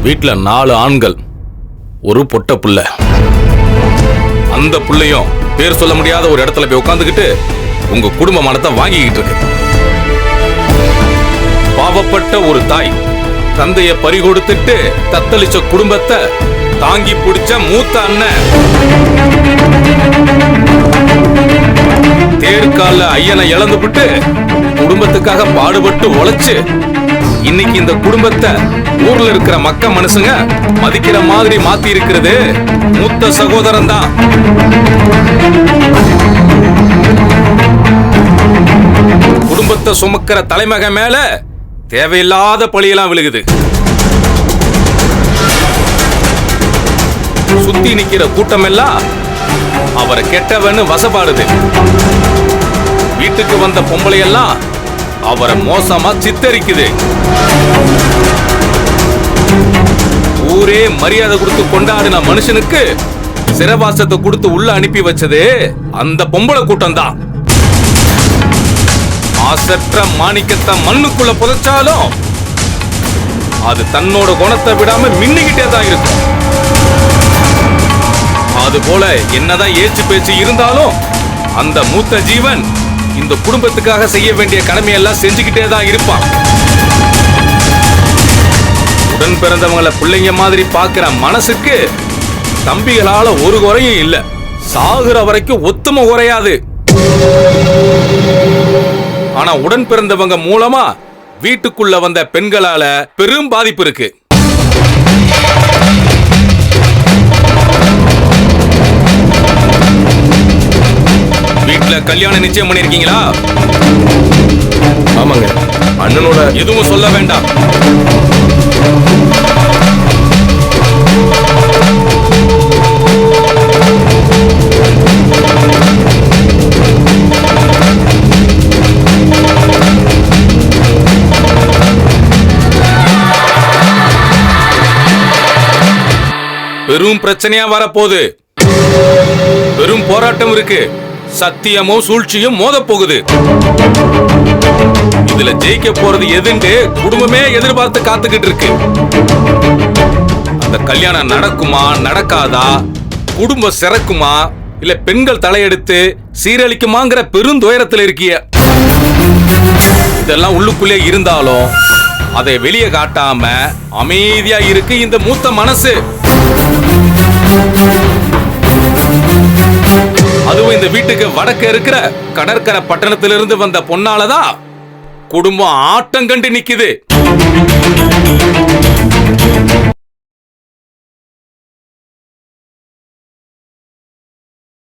வீட்டுல 4 ஆண்கள், ஒரு பொட்ட புள்ள. அந்த புள்ளையும் பேர் சொல்ல முடியாத ஒரு இடத்துல போய் உட்காந்துக்கிட்டு உங்க குடும்ப மானத்தை வாங்கிக்கிட்டு இருக்கு. பாவப்பட்ட ஒரு தாய் தந்தைய பறி கொடுத்துட்டு தத்தளிச்ச குடும்பத்தை தாங்கி பிடிச்ச மூத்த அண்ணன் தேர்கால ஐயனை இழந்து விட்டு குடும்பத்துக்காக பாடுபட்டு உழைச்சு இன்னைக்கு இந்த குடும்பத்தை ஊர்ல இருக்கிற மக்க மனுஷங்க மதிக்கிற மாதிரி மாத்தி இருக்கிறது மூத்த சகோதரன் தான். குடும்பத்தை சுமக்கிற தலைமக மேல தேவையில்லாத பழியெல்லாம் விழுகுது. சுத்தி நிக்கிற கூட்டம் எல்லாம் அவரை கெட்டவன்னு வசப்பாடுது. வீட்டுக்கு வந்த பொம்பளை எல்லாம் அவரை மோசமா சித்தரிக்குது. ஊரே மரியாதை கொடுத்து கொண்டாடின மனுஷனுக்கு சிறைவாசத்தை கொடுத்து உள்ள அனுப்பி வச்சது அந்த பொம்பளை கூட்டம் தான். ஆசற்ற மாணிக்கத்தை மண்ணுக்குள்ள புதைச்சாலும் அது தன்னோட குணத்தை விடாம மின்னிக்கிட்டே தான் இருக்கும். அது போல என்னதான் ஏச்சு பேச்சு இருந்தாலும் அந்த மூத்த ஜீவன் இந்த குடும்பத்துக்காக செய்ய வேண்டிய கடமையெல்லாம் செஞ்சுக்கிட்டே தான் இருப்பான். உடன் பிறந்தவங்களை பிள்ளைங்க மாதிரி பார்க்கிற மனசுக்கு தம்பிகளால ஒரு குறையும் இல்ல. சாகுற வரைக்கும் ஒத்துமை குறையாது. ஆனா உடன் பிறந்தவங்க மூலமா வீட்டுக்குள்ள வந்த பெண்களால பெரும் பாதிப்பு இருக்கு. வீட்டுல கல்யாணம் நிச்சயம் பண்ணிருக்கீங்களா? ஆமாங்க. அண்ணனோட எதுவும் சொல்ல வேண்டாம். பெரும் பிரச்சனையா வரப்போகுது. பெரும் போராட்டம் இருக்கு. சத்தியமும் சூழ்ச்சியும் மோத போகுது. இதுல ஜெயிக்க போறது எதுன்னு குடும்பமே எதிர்பார்த்து காத்துக்கிட்டு இருக்கு. அந்த கல்யாணம் நடக்குமா நடக்காதா, குடும்பம் சிறக்குமா இல்ல பெண்கள் தலையெடுத்து சீரழிக்குமாங்கிற பெருந்துயரத்தில் இருக்கிய. இதெல்லாம் உள்ளுக்குள்ளே இருந்தாலும் அதை வெளியே காட்டாம அமைதியா இருக்கு இந்த மூத்த மனசு. அதுவும் இந்த வீட்டுக்கு வடக்க இருக்கிற கடற்கரை பட்டணத்திலிருந்து வந்த பொன்னாலதான் குடும்பம் ஆட்டம் கண்டு நிக்குது.